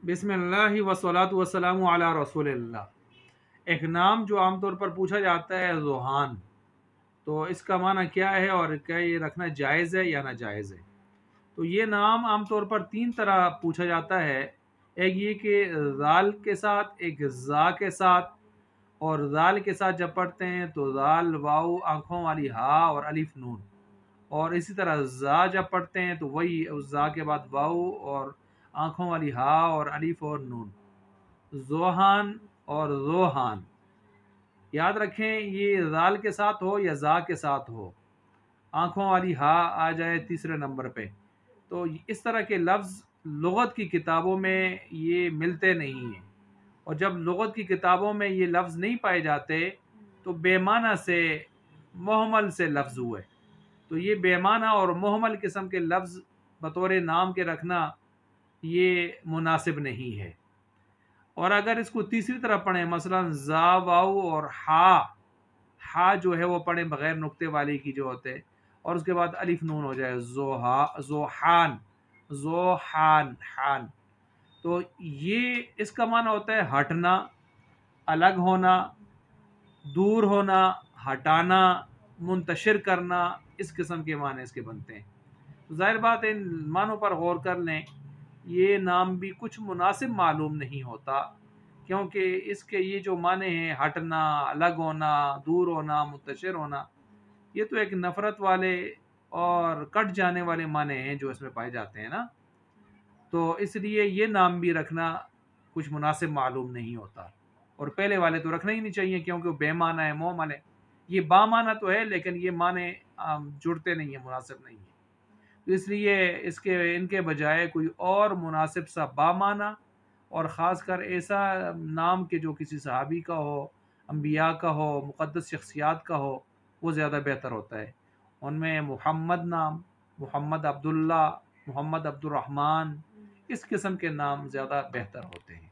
بسم اللہ وصلاۃ وسلام علی رسول اللہ۔ ایک نام جو عام طور پر پوچھا جاتا ہے ذوحان، تو اس کا معنی کیا ہے اور کیا یہ رکھنا جائز ہے یا ناجائز ہے؟ تو یہ نام عام طور پر تین طرح پوچھا جاتا ہے۔ ایک یہ کہ ذال کے ساتھ، ایک زا کے ساتھ، اور ذال کے ساتھ جب پڑھتے ہیں تو ذال واو آنکھوں والی ہا اور الف نون، اور اسی طرح زا جب پڑھتے ہیں تو وہی اس زا کے بعد واو اور آنکھوں والی ہا اور الف اور نون، ذوحان اور ذوحان۔ یاد رکھیں یہ ذال کے ساتھ ہو یا زا کے ساتھ ہو، آنکھوں والی ہا آ جائے تیسرے نمبر پہ، تو اس طرح کے لفظ لغت کی کتابوں میں یہ ملتے نہیں ہیں، اور جب لغت کی کتابوں میں یہ لفظ نہیں پائے جاتے تو بے معنی سے محمل سے لفظ ہوئے، تو یہ بے معنی اور محمل قسم کے لفظ بطور نام کے رکھنا یہ مناسب نہیں ہے۔ اور اگر اس کو تیسری طرح پڑھیں، مثلا زا واو اور ہا جو ہے وہ پڑھیں بغیر نقطے والی کی جو ہوتے، اور اس کے بعد الف نون ہو جائے ذوحان، حان، تو یہ اس کا معنی ہوتا ہے ہٹنا، الگ ہونا، دور ہونا، ہٹانا، منتشر کرنا، اس قسم کے معنی اس کے بنتے ہیں۔ تو ظاہر بات ہے ان معنوں پر غور کر لیں، یہ نام بھی کچھ مناسب معلوم نہیں ہوتا، کیونکہ اس کے یہ جو معنی ہیں ہٹنا، الگ ہونا، دور ہونا، منتشر ہونا، یہ تو ایک نفرت والے اور کٹ جانے والے معنی ہیں جو اس میں پائے جاتے ہیں نا، تو اس لیے یہ نام بھی رکھنا کچھ مناسب معلوم نہیں ہوتا، اور پہلے والے تو رکھنا ہی نہیں چاہیے کیونکہ وہ بے معنی ہے، محمل ہے۔ یہ با معنی تو ہے لیکن یہ معنی جڑتے نہیں ہیں، مناسب نہیں ہیں، تو اس لیے ان کے بجائے کوئی اور مناسب سا با معنی، اور خاص کر ایسا نام کہ جو کسی صحابی کا ہو، انبیاء کا ہو، مقدس شخصیات کا ہو، وہ زیادہ بہتر ہوتا ہے۔ ان میں محمد نام، محمد عبداللہ، محمد عبد الرحمن، اس قسم کے نام زیادہ بہتر ہوتے ہیں۔